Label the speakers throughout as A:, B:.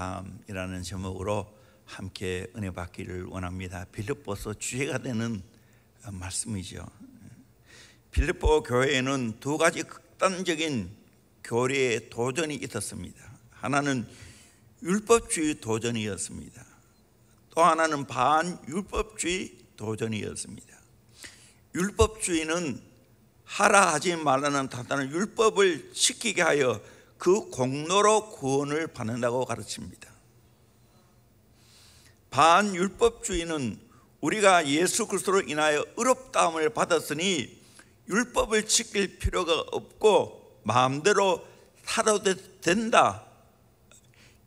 A: 삶이라는 제목으로 함께 은혜 받기를 원합니다. 빌립보서 주제가 되는 말씀이죠. 빌립보 교회에는 두 가지 극단적인 교리의 도전이 있었습니다. 하나는 율법주의 도전이었습니다. 또 하나는 반율법주의 도전이었습니다. 율법주의는 하라 하지 말라는 단단한 율법을 지키게 하여 그 공로로 구원을 받는다고 가르칩니다. 반율법주의는 우리가 예수 그리스도로 인하여 의롭다함을 받았으니 율법을 지킬 필요가 없고 마음대로 살아도 된다,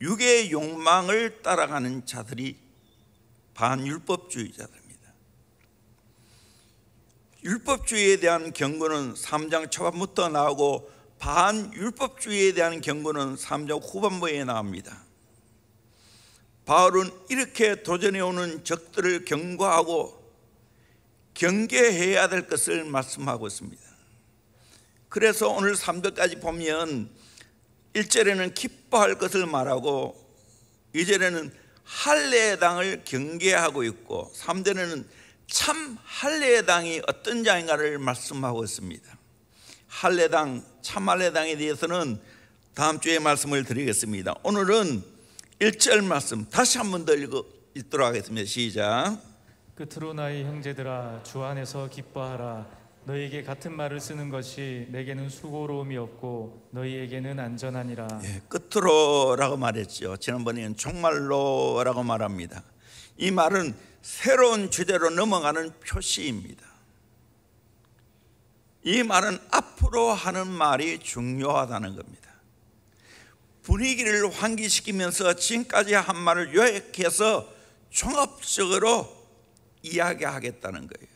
A: 육의 욕망을 따라가는 자들이 반율법주의자들입니다. 율법주의에 대한 경고는 3장 초반부터 나오고 반율법주의에 대한 경고는 3장 후반부에 나옵니다. 바울은 이렇게 도전해오는 적들을 경고하고 경계해야 될 것을 말씀하고 있습니다. 그래서 오늘 3절까지 보면 1절에는 기뻐할 것을 말하고 2절에는 할례의 당을 경계하고 있고 3절에는 참 할례의 당이 어떤 자인가를 말씀하고 있습니다. 할례당, 참 할례당에 대해서는 다음 주에 말씀을 드리겠습니다. 오늘은 1절 말씀 다시 한 번 더 읽도록 하겠습니다. 시작.
B: 끝으로 나의 형제들아, 주 안에서 기뻐하라. 너희에게 같은 말을 쓰는 것이 내게는 수고로움이 없고 너희에게는 안전하니라.
A: 끝으로라고 말했죠. 지난번에는 정말로라고 말합니다. 이 말은 새로운 주제로 넘어가는 표시입니다. 이 말은 앞으로 하는 말이 중요하다는 겁니다. 분위기를 환기시키면서 지금까지 한 말을 요약해서 종합적으로 이야기하겠다는 거예요.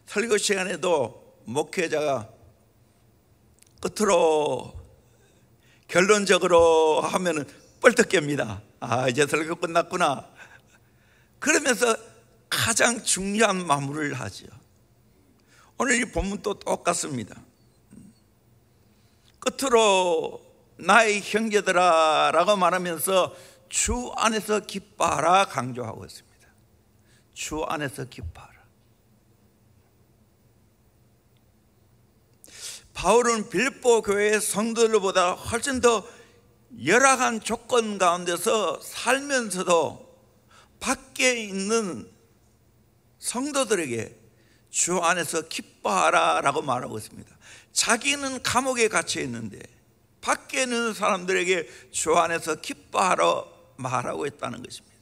A: 설교 시간에도 목회자가 끝으로 결론적으로 하면은 뻘떡 깹니다. 이제 설교 끝났구나. 그러면서 가장 중요한 마무리를 하죠. 오늘 이 본문도 똑같습니다. 끝으로 나의 형제들아 라고 말하면서 주 안에서 기뻐하라 강조하고 있습니다. 주 안에서 기뻐하라. 바울은 빌립보 교회의 성도들보다 훨씬 더 열악한 조건 가운데서 살면서도 밖에 있는 성도들에게 주 안에서 기뻐하라 라고 말하고 있습니다. 자기는 감옥에 갇혀 있는데 밖에 있는 사람들에게 주 안에서 기뻐하라 말하고 있다는 것입니다.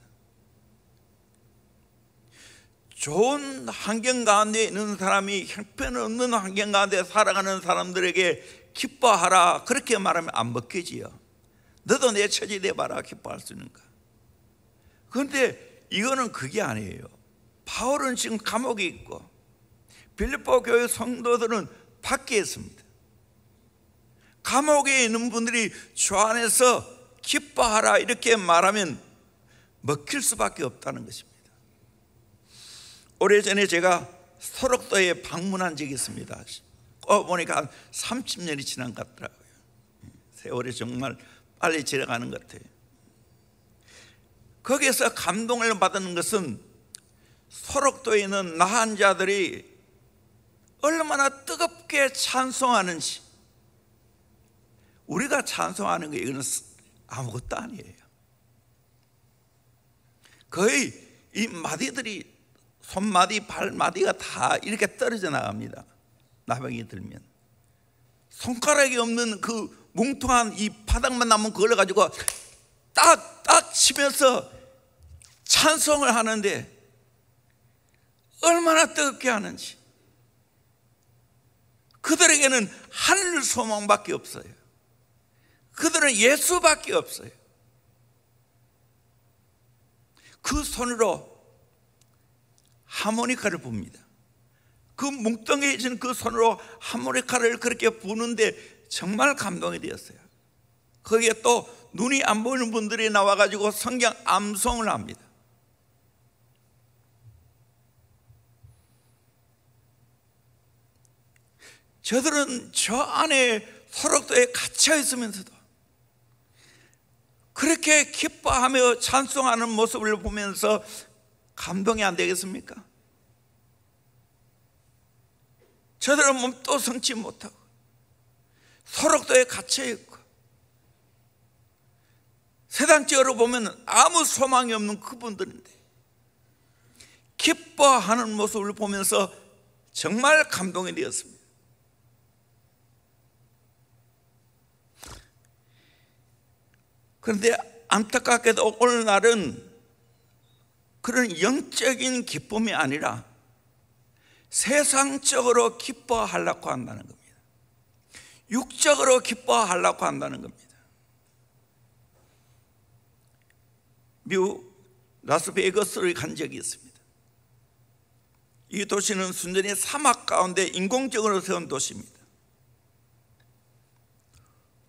A: 좋은 환경 가운데 있는 사람이 형편없는 환경 가운데 살아가는 사람들에게 기뻐하라 그렇게 말하면 안 먹히지요. 너도 내 처지 내봐라 기뻐할 수 있는가. 그런데 이거는 그게 아니에요. 바울은 지금 감옥에 있고 빌립보 교회 성도들은 밖에 있습니다. 감옥에 있는 분들이 주 안에서 기뻐하라 이렇게 말하면 먹힐 수밖에 없다는 것입니다. 오래전에 제가 소록도에 방문한 적이 있습니다. 보니까 한 30년이 지난 것 같더라고요. 세월이 정말 빨리 지나가는 것 같아요. 거기에서 감동을 받는 것은 소록도에 있는 나한 자들이 얼마나 뜨겁게 찬송하는지. 우리가 찬송하는 게 이거는 아무것도 아니에요. 거의 이 마디들이 손마디 발마디가 다 이렇게 떨어져 나갑니다. 나병이 들면 손가락이 없는 그 뭉퉁한 이 바닥만 남은 그걸 가지고 딱 치면서 찬송을 하는데 얼마나 뜨겁게 하는지. 그들에게는 하늘 소망밖에 없어요. 그들은 예수밖에 없어요. 그 손으로 하모니카를 붑니다. 그 뭉뚱해진 그 손으로 하모니카를 그렇게 부는데 정말 감동이 되었어요. 거기에 또 눈이 안 보이는 분들이 나와가지고 성경 암송을 합니다. 저들은 저 안에 소록도에 갇혀 있으면서도 그렇게 기뻐하며 찬송하는 모습을 보면서 감동이 안 되겠습니까? 저들은 몸도 성치 못하고 소록도에 갇혀있고 세상적으로 보면 아무 소망이 없는 그분들인데 기뻐하는 모습을 보면서 정말 감동이 되었습니다. 그런데 안타깝게도 오늘날은 그런 영적인 기쁨이 아니라 세상적으로 기뻐하려고 한다는 겁니다. 육적으로 기뻐하려고 한다는 겁니다. 미국 라스베이거스를 간 적이 있습니다. 이 도시는 순전히 사막 가운데 인공적으로 세운 도시입니다.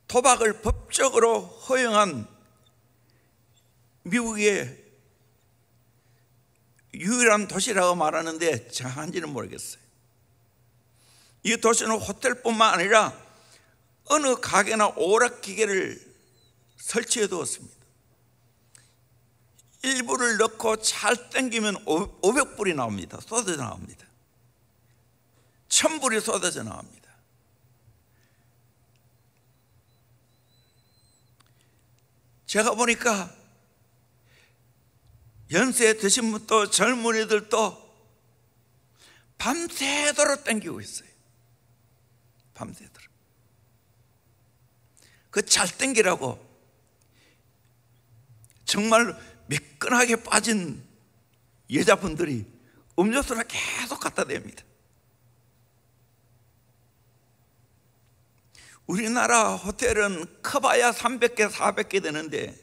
A: 도박을 법적으로 허용한 미국의 유일한 도시라고 말하는데 정확한지는 모르겠어요. 이 도시는 호텔뿐만 아니라 어느 가게나 오락기계를 설치해 두었습니다. 일부를 넣고 잘 땡기면 500불이 나옵니다. 쏟아져 나옵니다. 1000불이 쏟아져 나옵니다. 제가 보니까 연세 드신 분도 젊은이들도 밤새도록 땡기고 있어요. 밤새도록. 그 잘 땡기라고 정말 매끈하게 빠진 여자분들이 음료수를 계속 갖다 댑니다. 우리나라 호텔은 커봐야 300개, 400개 되는데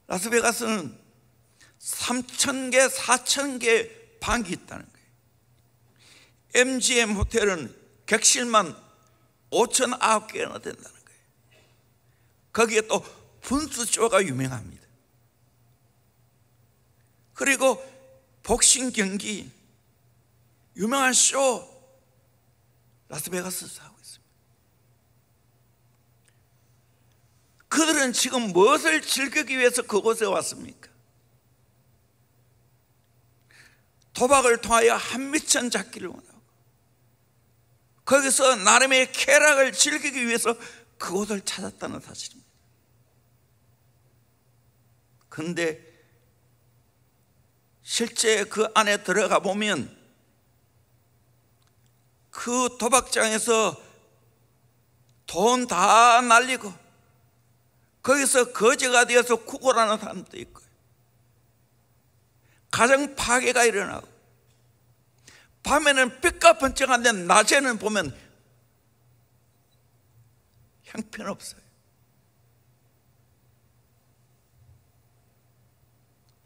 A: 라스베가스는 3000개, 4000개 방이 있다는 거예요. MGM 호텔은 객실만 5009개나 된다는 거예요. 거기에 또 분수쇼가 유명합니다. 그리고 복싱 경기 유명한 쇼 라스베가스에서 하고 있습니다. 그들은 지금 무엇을 즐기기 위해서 그곳에 왔습니까? 도박을 통하여 한미천 잡기를 원하고 거기서 나름의 쾌락을 즐기기 위해서 그곳을 찾았다는 사실입니다. 그런데 실제 그 안에 들어가 보면 그 도박장에서 돈 다 날리고 거기서 거지가 되어서 구걸하는 사람도 있고 가정 파괴가 일어나고 밤에는 삐까번쩍한데 낮에는 보면 형편없어요.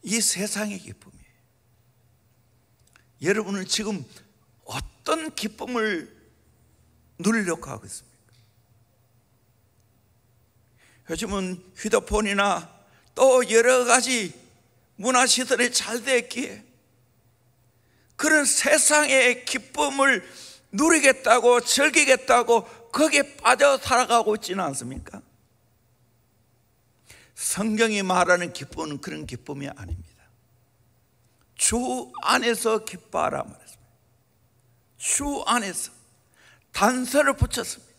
A: 이 세상의 기쁨이에요. 여러분은 지금 어떤 기쁨을 누리려고 하고 있습니까? 요즘은 휴대폰이나 또 여러 가지 문화시설이 잘 됐기에 그런 세상의 기쁨을 누리겠다고 즐기겠다고 거기에 빠져 살아가고 있지는 않습니까? 성경이 말하는 기쁨은 그런 기쁨이 아닙니다. 주 안에서 기뻐하라 말했습니다. 주 안에서 단서를 붙였습니다.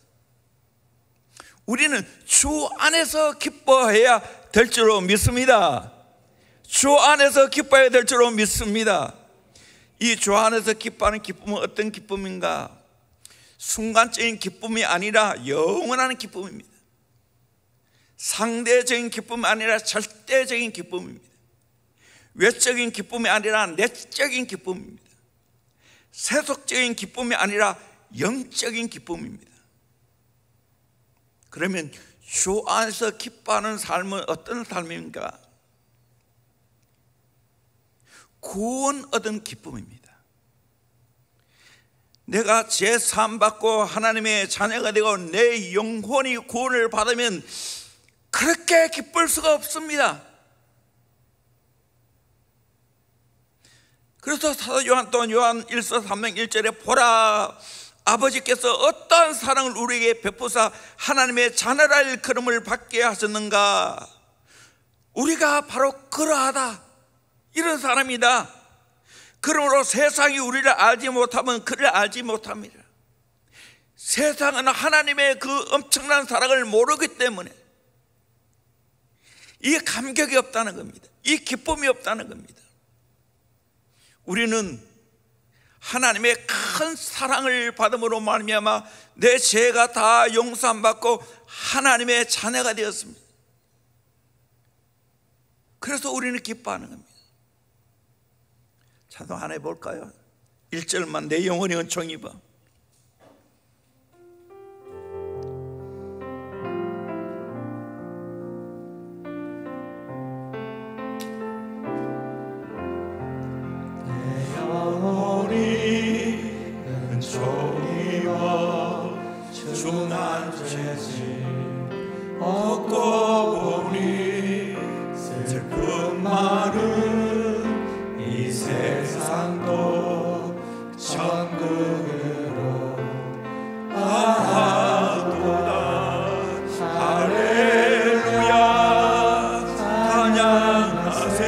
A: 우리는 주 안에서 기뻐해야 될 줄로 믿습니다. 주 안에서 기뻐해야 될 줄로 믿습니다. 이 주 안에서 기뻐하는 기쁨은 어떤 기쁨인가? 순간적인 기쁨이 아니라 영원한 기쁨입니다. 상대적인 기쁨이 아니라 절대적인 기쁨입니다. 외적인 기쁨이 아니라 내적인 기쁨입니다. 세속적인 기쁨이 아니라 영적인 기쁨입니다. 그러면 주 안에서 기뻐하는 삶은 어떤 삶입니까? 구원 얻은 기쁨입니다. 내가 제사함 받고 하나님의 자녀가 되고 내 영혼이 구원을 받으면 그렇게 기쁠 수가 없습니다. 그래서 사도 요한 또한 요한 1서 3장 1절에 보라 아버지께서 어떠한 사랑을 우리에게 베푸사 하나님의 자녀라 일컬음을 받게 하셨는가? 우리가 바로 그러하다, 이런 사람이다. 그러므로 세상이 우리를 알지 못하면 그를 알지 못합니다. 세상은 하나님의 그 엄청난 사랑을 모르기 때문에 이 감격이 없다는 겁니다. 이 기쁨이 없다는 겁니다. 우리는 하나님의 큰 사랑을 받음으로 말미암아 내 죄가 다 용서받고 하나님의 자녀가 되었습니다. 그래서 우리는 기뻐하는 겁니다. 찬송 하나 해볼까요? 1절만 내 영혼이 은총 입어.
C: 중한 죄지 얻고 보니 슬픈 말은 이 세상도 천국으로 아하도다. 할렐루야 찬양하세.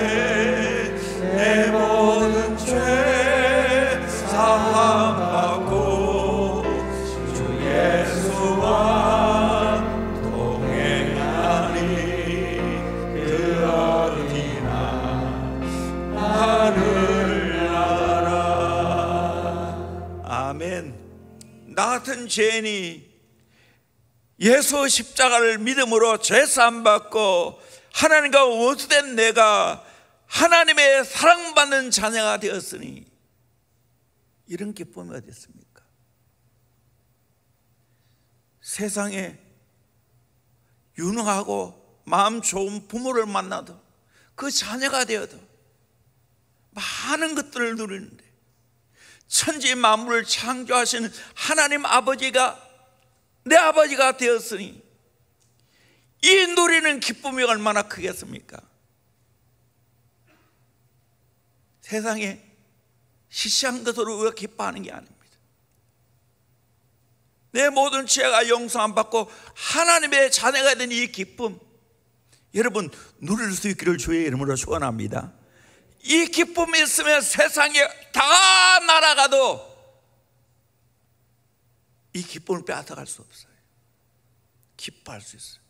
C: 내 모든 죄 사함받고
A: 나 같은 죄인이 예수 십자가를 믿음으로 죄사함 받고 하나님과 원수된 내가 하나님의 사랑받는 자녀가 되었으니 이런 기쁨이 어디 있습니까? 세상에 유능하고 마음 좋은 부모를 만나도 그 자녀가 되어도 많은 것들을 누리는데 천지 만물을 창조하신 하나님 아버지가 내 아버지가 되었으니 이 누리는 기쁨이 얼마나 크겠습니까? 세상에 시시한 것으로 우리가 기뻐하는 게 아닙니다. 내 모든 죄가 용서함 받고 하나님의 자녀가 된 이 기쁨, 여러분 누릴 수 있기를 주의 이름으로 축원합니다. 이 기쁨이 있으면 세상에 다 날아가도 이 기쁨을 빼앗아갈 수 없어요. 기뻐할 수 있어요.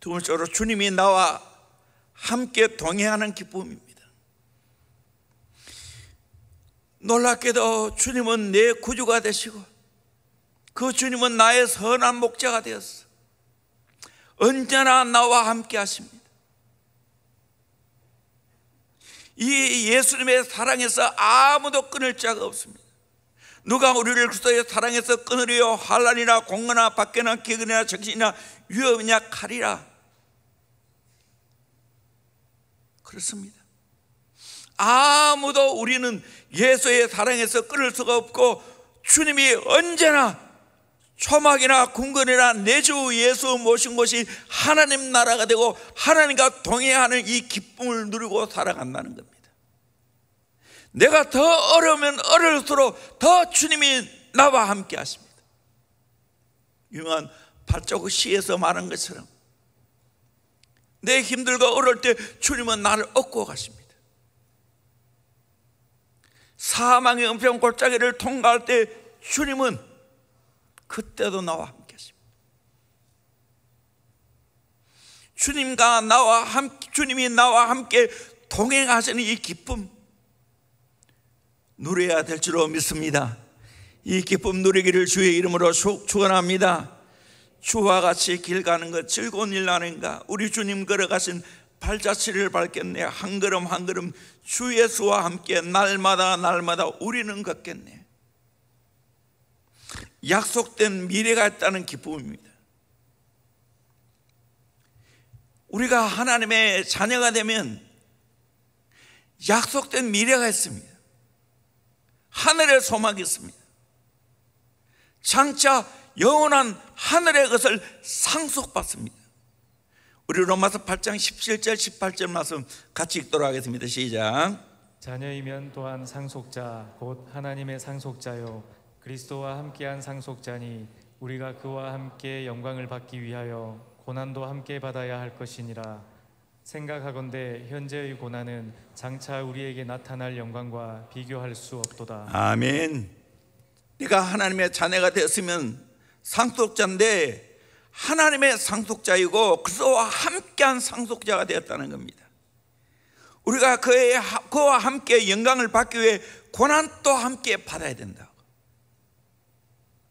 A: 두 번째로 주님이 나와 함께 동행하는 기쁨입니다. 놀랍게도 주님은 내 구주가 되시고 그 주님은 나의 선한 목자가 되었어. 언제나 나와 함께 하십니다. 이 예수님의 사랑에서 아무도 끊을 자가 없습니다. 누가 우리를 그리스도의 사랑에서 끊으리요? 환난이나 공고나 박해나 기근이나 적신이나 위험이냐 칼이라. 그렇습니다. 아무도 우리는 예수의 사랑에서 끊을 수가 없고 주님이 언제나 초막이나 궁궐이나 내 주 예수 모신 곳이 하나님 나라가 되고 하나님과 동행하는 이 기쁨을 누리고 살아간다는 겁니다. 내가 더 어려우면 어려울수록 더 주님이 나와 함께 하십니다. 유명한 발자국 시에서 말한 것처럼 내 힘들고 어려울 때 주님은 나를 업고 가십니다. 사망의 은평 골짜기를 통과할 때 주님은 그때도 나와 함께 하십니다. 주님이 나와 함께 동행하시는 이 기쁨 누려야 될 줄로 믿습니다. 이 기쁨 누리기를 주의 이름으로 축원합니다. 주와 같이 길 가는 것 즐거운 일 아닌가? 우리 주님 걸어가신 발자취를 밟겠네. 한 걸음 한 걸음 주 예수와 함께 날마다 우리는 걷겠네. 약속된 미래가 있다는 기쁨입니다. 우리가 하나님의 자녀가 되면 약속된 미래가 있습니다. 하늘의 소망이 있습니다. 장차 영원한 하늘의 것을 상속받습니다. 우리 로마서 8장 17절 18절 말씀 같이 읽도록 하겠습니다. 시작.
B: 자녀이면 또한 상속자 곧 하나님의 상속자요 그리스도와 함께한 상속자니 우리가 그와 함께 영광을 받기 위하여 고난도 함께 받아야 할 것이니라. 생각하건대 현재의 고난은 장차 우리에게 나타날 영광과 비교할 수 없도다.
A: 아멘. 네가 하나님의 자녀가 되었으면 상속자인데 하나님의 상속자이고 그리스도와 함께한 상속자가 되었다는 겁니다. 우리가 그와 함께 영광을 받기 위해 고난도 함께 받아야 된다고.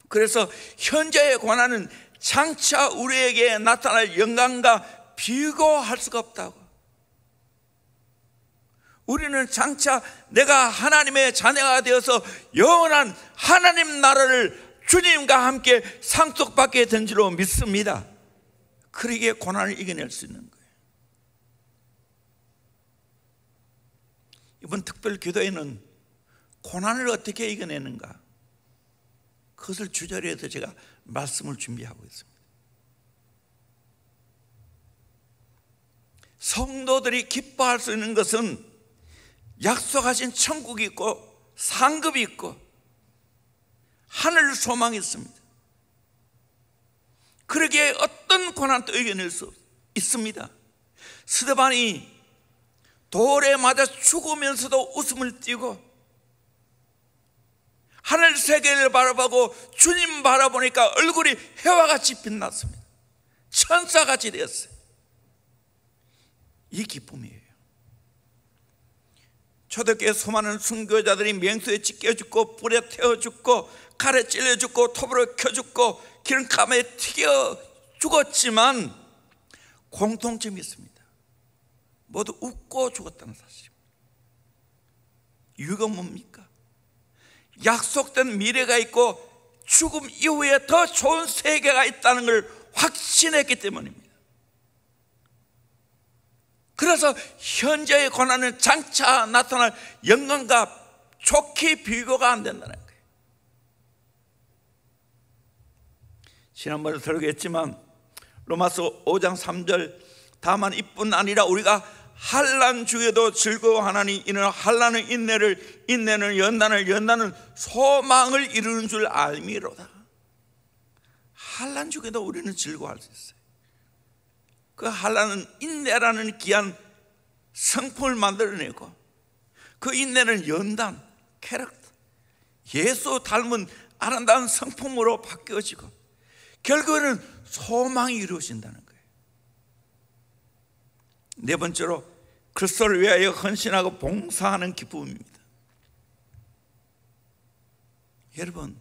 A: 그래서 현재의 고난은 장차 우리에게 나타날 영광과 비교할 수가 없다고. 우리는 장차 내가 하나님의 자녀가 되어서 영원한 하나님 나라를 주님과 함께 상속받게 된 줄로 믿습니다. 그러기에 고난을 이겨낼 수 있는 거예요. 이번 특별 기도회는 고난을 어떻게 이겨내는가, 그것을 주제로 해서 제가 말씀을 준비하고 있습니다. 성도들이 기뻐할 수 있는 것은 약속하신 천국이 있고 상급이 있고 하늘 소망이 있습니다. 그러기에 어떤 고난도 이겨낼 수 있습니다. 스데반이 돌에 맞아 죽으면서도 웃음을 띠고 하늘 세계를 바라보고 주님 바라보니까 얼굴이 해와같이 빛났습니다. 천사같이 되었어요. 이 기쁨이에요. 초대교회 수많은 순교자들이 맹수에 찢겨 죽고 불에 태워 죽고 칼에 찔려 죽고 톱으로 켜 죽고 기름감에 튀겨 죽었지만 공통점이 있습니다. 모두 웃고 죽었다는 사실입니다. 이유가 뭡니까? 약속된 미래가 있고 죽음 이후에 더 좋은 세계가 있다는 걸 확신했기 때문입니다. 그래서 현재의 고난은 장차 나타날 영광과 좋게 비교가 안 된다는 거예요. 지난번에 설교했지만 로마서 5장 3절 다만 이뿐 아니라 우리가 환난 중에도 즐거워하나니 이는 환난은 인내를, 인내는 연단을, 연단은 소망을 이루는 줄 알미로다. 환난 중에도 우리는 즐거워할 수 있어요. 그 환난은 인내라는 귀한 성품을 만들어내고 그 인내는 연단, 캐릭터, 예수 닮은 아름다운 성품으로 바뀌어지고 결국에는 소망이 이루어진다는 거예요. 네 번째로 그리스도를 위하여 헌신하고 봉사하는 기쁨입니다. 여러분,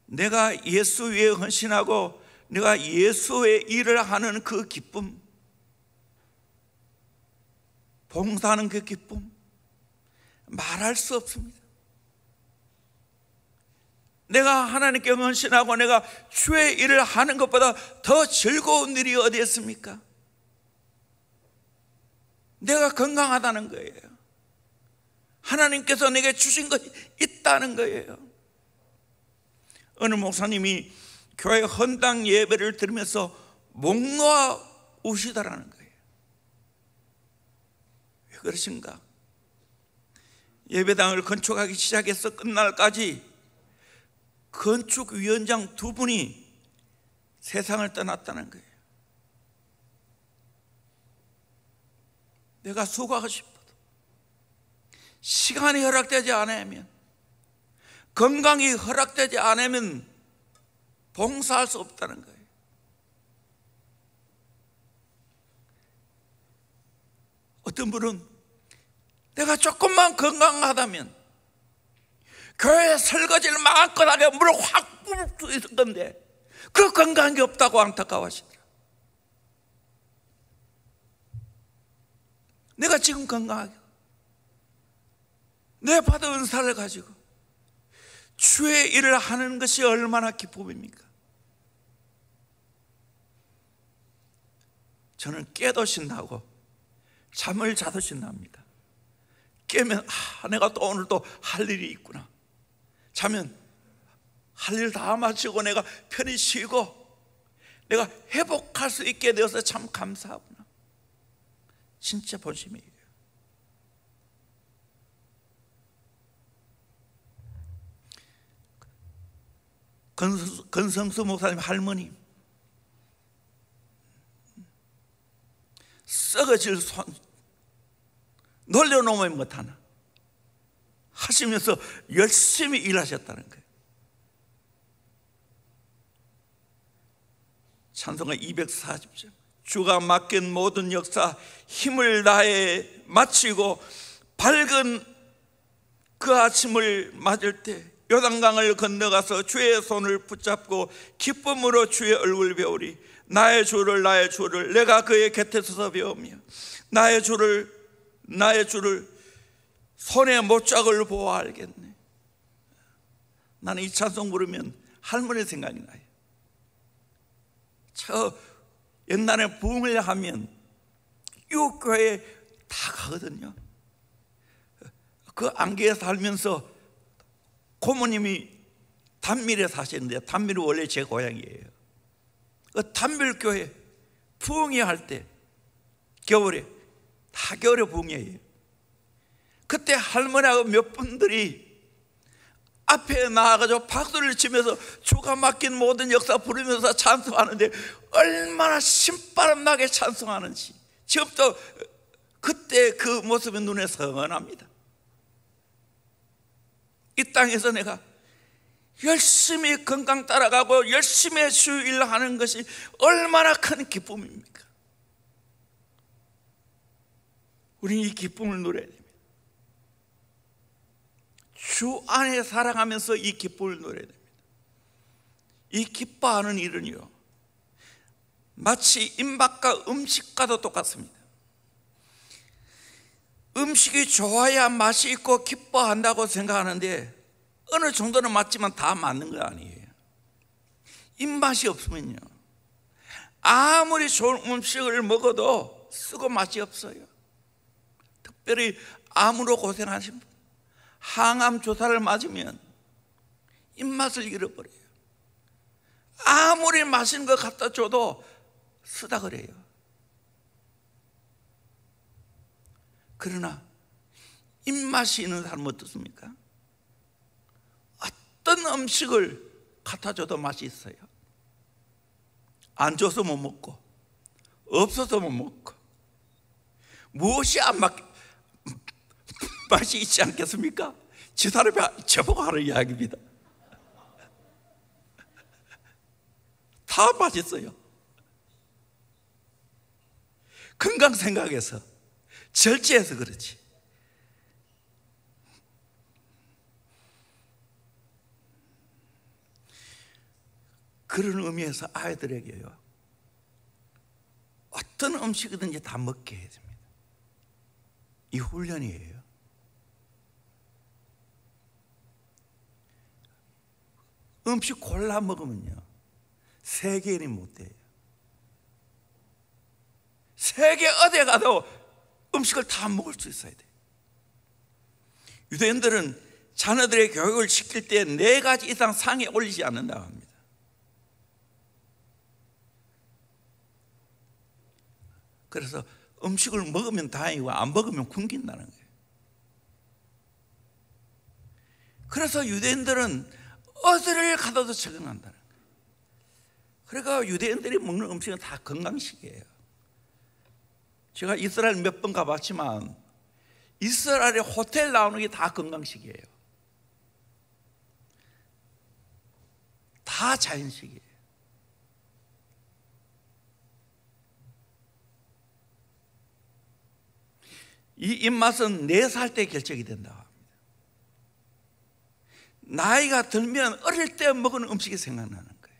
A: 내가 예수 위에 헌신하고 내가 예수의 일을 하는 그 기쁨, 봉사하는 그 기쁨 말할 수 없습니다. 내가 하나님께 헌신하고 내가 주의 일을 하는 것보다 더 즐거운 일이 어디 있습니까? 내가 건강하다는 거예요. 하나님께서 내게 주신 것이 있다는 거예요. 어느 목사님이 교회 헌당 예배를 들으면서 목 놓아 우시더라는 거예요. 왜 그러신가? 예배당을 건축하기 시작해서 끝날까지 건축위원장 2분이 세상을 떠났다는 거예요. 내가 수고하고 싶어도 시간이 허락되지 않으면, 건강이 허락되지 않으면 봉사할 수 없다는 거예요. 어떤 분은 내가 조금만 건강하다면 교회 설거지를 마음껏 하게 물을 확 부을 수 있을 건데 그 건강이 없다고 안타까워하시더라. 내가 지금 건강하게 내 받은 은사를 가지고 주의 일을 하는 것이 얼마나 기쁨입니까? 저는 깨도 신나고 잠을 자도 신납니다. 깨면 내가 또 오늘 또 할 일이 있구나. 자면 할 일 다 마치고 내가 편히 쉬고 내가 회복할 수 있게 되어서 참 감사하구나. 진짜 본심이에요. 건성수 목사님 할머니, 썩어질 손 놀려놓으면 못하나 하시면서 열심히 일하셨다는 거예요. 찬송가 240절, 주가 맡긴 모든 역사 힘을 다해 마치고 밝은 그 아침을 맞을 때 요단강을 건너가서 주의 손을 붙잡고 기쁨으로 주의 얼굴을 배우리. 나의 주를 내가 그의 곁에 서서 배우며 나의 주를 손에 못짝을 보아 알겠네. 나는 이 찬송 부르면 할머니 생각이 나요. 저 옛날에 부흥을 하면 육교회 다 가거든요. 그 안개에 살면서 고모님이 단밀에 사시는데, 단밀이 원래 제 고향이에요. 그 단밀교회 부흥회 할 때 겨울에 다 겨울에 부흥회예요. 그때 할머니하고 몇 분들이 앞에 나와가지고 박수를 치면서 주가 맡긴 모든 역사 부르면서 찬송하는데 얼마나 신바람 나게 찬송하는지 지금도 그때 그 모습이 눈에 선합니다. 이 땅에서 내가 열심히 건강 따라가고 열심히 주 일하는 것이 얼마나 큰 기쁨입니까? 우리는 이 기쁨을 누려야 됩니다. 주 안에 살아가면서 이 기쁨을 누려야 됩니다. 이 기뻐하는 일은요, 마치 입맛과 음식과도 똑같습니다. 음식이 좋아야 맛이 있고 기뻐한다고 생각하는데 어느 정도는 맞지만 다 맞는 거 아니에요. 입맛이 없으면요, 아무리 좋은 음식을 먹어도 쓰고 맛이 없어요. 특별히 암으로 고생하신 분, 항암 주사를 맞으면 입맛을 잃어버려요. 아무리 맛있는 거 갖다 줘도 쓰다 그래요. 그러나 입맛이 있는 사람은 어떻습니까? 어떤 음식을 갖다 줘도 맛이 있어요. 안 줘서 못 먹고, 없어서 못 먹고, 무엇이 안 맛이 있지 않겠습니까? 지 사람이 저보고 하는 이야기입니다. 다 맛있어요. 건강 생각해서, 절제해서 그렇지. 그런 의미에서 아이들에게요, 어떤 음식이든지 다 먹게 해야 됩니다. 이 훈련이에요. 음식 골라 먹으면요, 세계인이 못 돼요. 세계 어디에 가도 음식을 다 먹을 수 있어야 돼요. 유대인들은 자녀들의 교육을 시킬 때 4가지 이상 상에 올리지 않는다고 합니다. 그래서 음식을 먹으면 다행이고 안 먹으면 굶긴다는 거예요. 그래서 유대인들은 어디를 가도 적응한다는 거예요. 그러니까 유대인들이 먹는 음식은 다 건강식이에요. 제가 이스라엘 몇 번 가봤지만 이스라엘의 호텔 나오는 게 다 건강식이에요. 다 자연식이에요. 이 입맛은 4살 때 결정이 된다고 합니다. 나이가 들면 어릴 때 먹은 음식이 생각나는 거예요.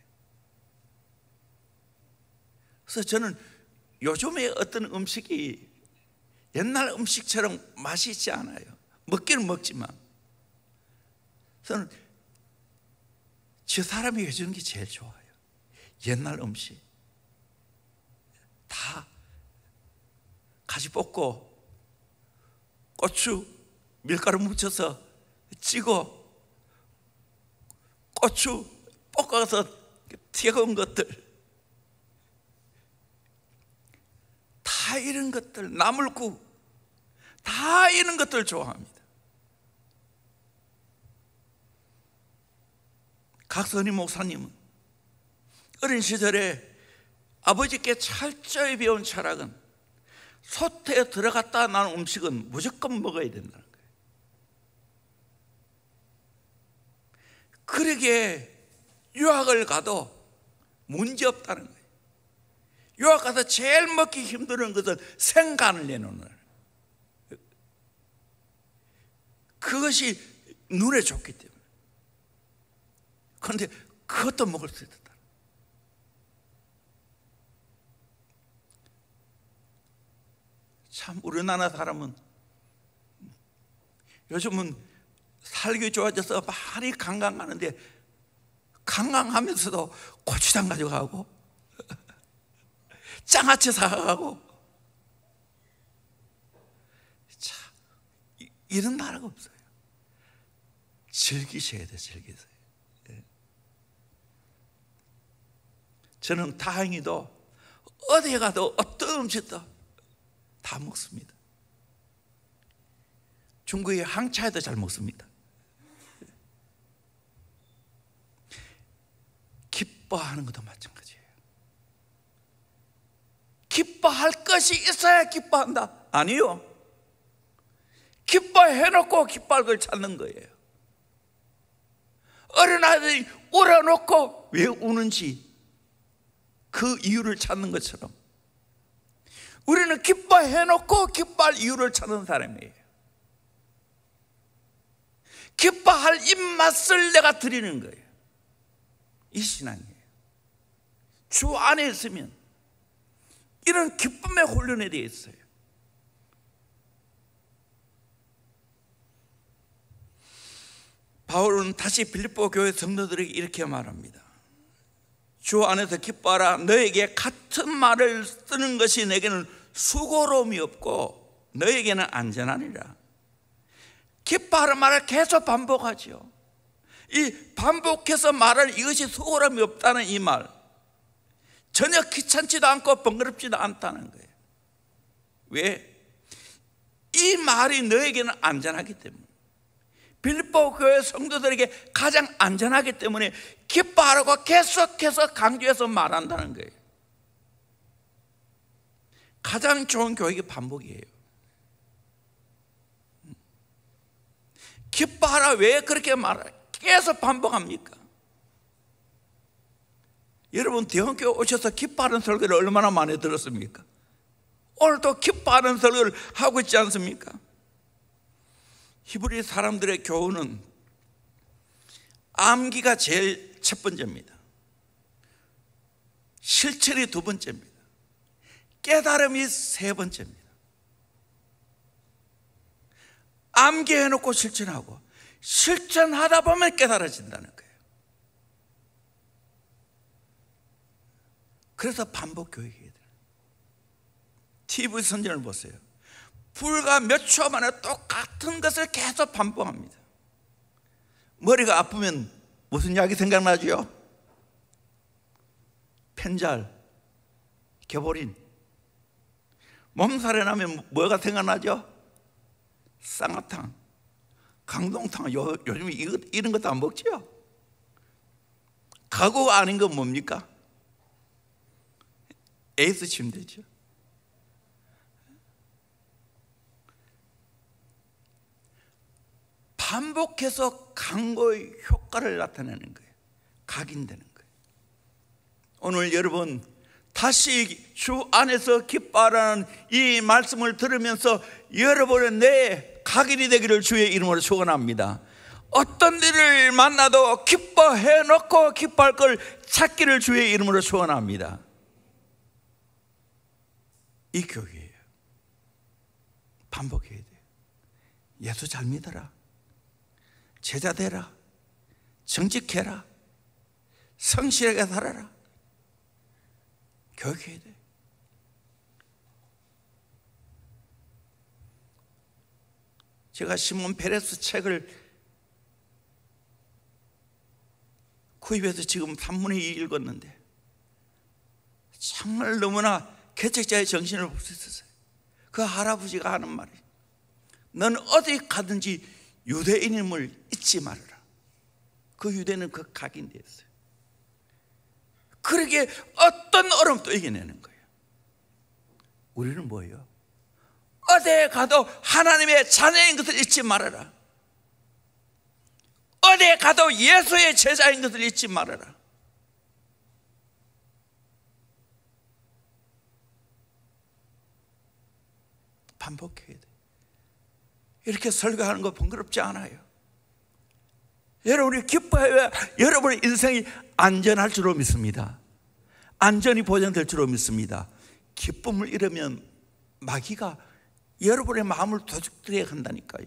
A: 그래서 저는 요즘에 어떤 음식이 옛날 음식처럼 맛이 있지 않아요. 먹기는 먹지만 저는 저 사람이 해주는 게 제일 좋아요. 옛날 음식 다 가지 볶고 고추 밀가루 묻혀서 찌고 고추 볶아서 튀겨온 것들, 다 이런 것들, 나물국, 다 이런 것들 좋아합니다. 각선희 목사님은 어린 시절에 아버지께 철저히 배운 철학은 소태에 들어갔다 난 음식은 무조건 먹어야 된다는 거예요. 그러기에 유학을 가도 문제 없다는 거예요. 유학 가서 제일 먹기 힘든 것은 생간을 내놓는 거예요. 그것이 눈에 좋기 때문에. 그런데 그것도 먹을 수 있다. 참 우리나라 사람은 요즘은 살기 좋아져서 많이 관광 가는데 관광하면서도 고추장 가져가고 장아찌 사가고 참 이런 나라가 없어요. 즐기셔야 돼, 즐기세요. 저는 다행히도 어디에 가도 어떤 음식도 다 먹습니다. 중국의 항차에도 잘 먹습니다. 기뻐하는 것도 마찬가지예요. 기뻐할 것이 있어야 기뻐한다? 아니요. 기뻐해놓고 기뻐할 걸 찾는 거예요. 어린아이들이 울어놓고 왜 우는지 그 이유를 찾는 것처럼 우리는 기뻐해놓고 기뻐할 이유를 찾는 사람이에요. 기뻐할 입맛을 내가 드리는 거예요. 이 신앙이에요. 주 안에 있으면 이런 기쁨의 훈련에 대해 있어요. 바울은 다시 빌립보 교회 성도들에게 이렇게 말합니다. 주 안에서 기뻐하라. 너에게 같은 말을 쓰는 것이 내게는 수고로움이 없고 너에게는 안전하니라. 기뻐하라 말을 계속 반복하죠. 이 반복해서 말할 이것이 수고로움이 없다는 이 말, 전혀 귀찮지도 않고 번거롭지도 않다는 거예요. 왜? 이 말이 너에게는 안전하기 때문에, 빌립보 교회 성도들에게 가장 안전하기 때문에 기뻐하라고 계속해서 강조해서 말한다는 거예요. 가장 좋은 교육이 반복이에요. 기뻐하라 왜 그렇게 계속 반복합니까? 여러분 대형교회 오셔서 기뻐하는 설교를 얼마나 많이 들었습니까? 오늘도 기뻐하는 설교를 하고 있지 않습니까? 히브리 사람들의 교훈은 암기가 제일 첫 번째입니다. 실천이 두 번째입니다. 깨달음이 세 번째입니다. 암기해놓고 실천하고 실천하다 보면 깨달아진다는 거예요. 그래서 반복 교육이에요. TV 선전을 보세요. 불과 몇 초 만에 똑같은 것을 계속 반복합니다. 머리가 아프면 무슨 약이 생각나죠? 펜잘, 개보린. 몸살이 나면 뭐가 생각나죠? 쌍화탕, 강동탕. 요즘 이런 것도 안 먹죠? 가구가 아닌 건 뭡니까? 에이스 침대죠. 반복해서 강고의 효과를 나타내는 거예요. 각인되는 거예요. 오늘 여러분 다시 주 안에서 기뻐하라는 이 말씀을 들으면서 여러분의 내 각인이 되기를 주의 이름으로 축원합니다. 어떤 일을 만나도 기뻐해 놓고 기뻐할 걸 찾기를 주의 이름으로 축원합니다. 이 교육이에요. 반복해야 돼요. 예수 잘 믿어라, 제자 되라, 정직해라, 성실하게 살아라. 교육해야 돼. 제가 시몬 페레스 책을 구입해서 지금 3분의 2 읽었는데 정말 너무나 개척자의 정신을 볼 수 있었어요. 그 할아버지가 하는 말이, 넌 어디 가든지 유대인임을 잊지 말아라. 그 유대는 그 각인되었어요. 그러기에 어떤 어려움도 이겨내는 거예요. 우리는 뭐예요? 어디에 가도 하나님의 자녀인 것을 잊지 말아라. 어디에 가도 예수의 제자인 것을 잊지 말아라. 반복해야 돼. 이렇게 설교하는 거 번거롭지 않아요. 여러분이 기뻐해야 여러분의 인생이 안전할 줄로 믿습니다. 안전이 보장될 줄로 믿습니다. 기쁨을 잃으면 마귀가 여러분의 마음을 도둑질해 간다니까요.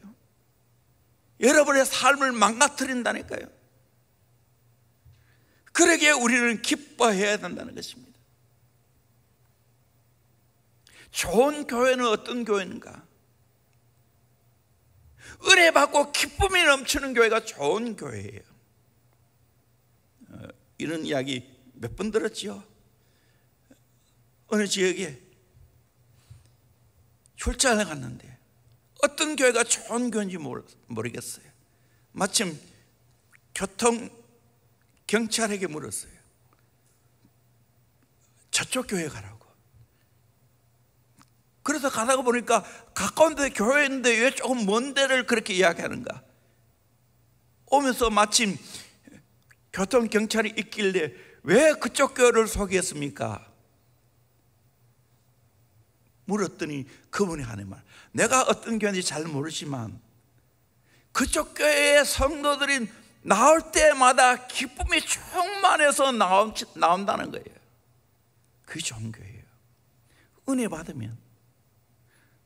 A: 여러분의 삶을 망가뜨린다니까요. 그러기에 우리는 기뻐해야 된다는 것입니다. 좋은 교회는 어떤 교회인가? 은혜 받고 기쁨이 넘치는 교회가 좋은 교회예요. 이런 이야기 몇 번 들었지요. 어느 지역에 출장을 갔는데 어떤 교회가 좋은 교회인지 모르겠어요. 마침 교통경찰에게 물었어요. 저쪽 교회 가라고. 그래서 가다가 보니까 가까운 데 교회인데 왜 조금 먼 데를 그렇게 이야기하는가. 오면서 마침 교통경찰이 있길래 왜 그쪽 교회를 소개했습니까? 물었더니 그분이 하는 말, 내가 어떤 교회인지 잘 모르지만 그쪽 교회의 성도들이 나올 때마다 기쁨이 충만해서 나온다는 거예요. 그게 좋은 교회예요. 은혜 받으면,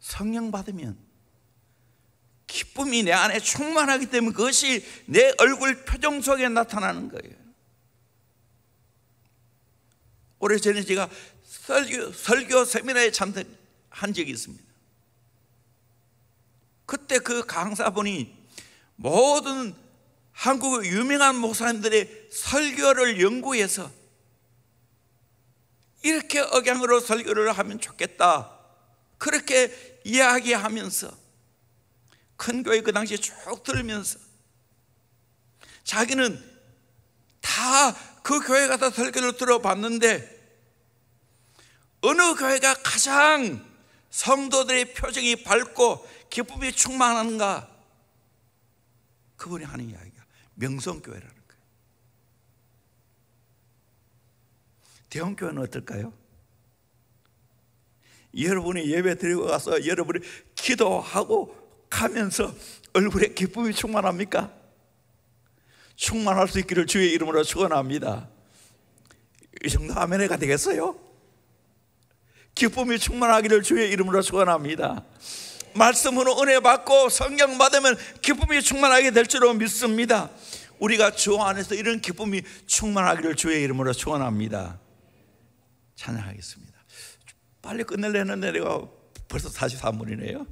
A: 성령 받으면 기쁨이 내 안에 충만하기 때문에 그것이 내 얼굴 표정 속에 나타나는 거예요. 오래전에 제가 설교 세미나에 참석한 적이 있습니다. 그때 그 강사분이 모든 한국의 유명한 목사님들의 설교를 연구해서 이렇게 억양으로 설교를 하면 좋겠다, 그렇게 이야기하면서 큰 교회 그 당시에 쭉 들으면서 자기는 다 그 교회 가서 설교를 들어봤는데 어느 교회가 가장 성도들의 표정이 밝고 기쁨이 충만한가? 그분이 하는 이야기가 명성교회라는 거예요. 대형교회는 어떨까요? 여러분이 예배 드리고 가서 여러분이 기도하고 가면서 얼굴에 기쁨이 충만합니까? 충만할 수 있기를 주의 이름으로 축원합니다. 이 정도 아멘해가 되겠어요? 기쁨이 충만하기를 주의 이름으로 축원합니다. 말씀으로 은혜 받고 성령 받으면 기쁨이 충만하게 될 줄로 믿습니다. 우리가 주 안에서 이런 기쁨이 충만하기를 주의 이름으로 축원합니다. 찬양하겠습니다. 빨리 끝내려 했는데 내가 벌써 43분이네요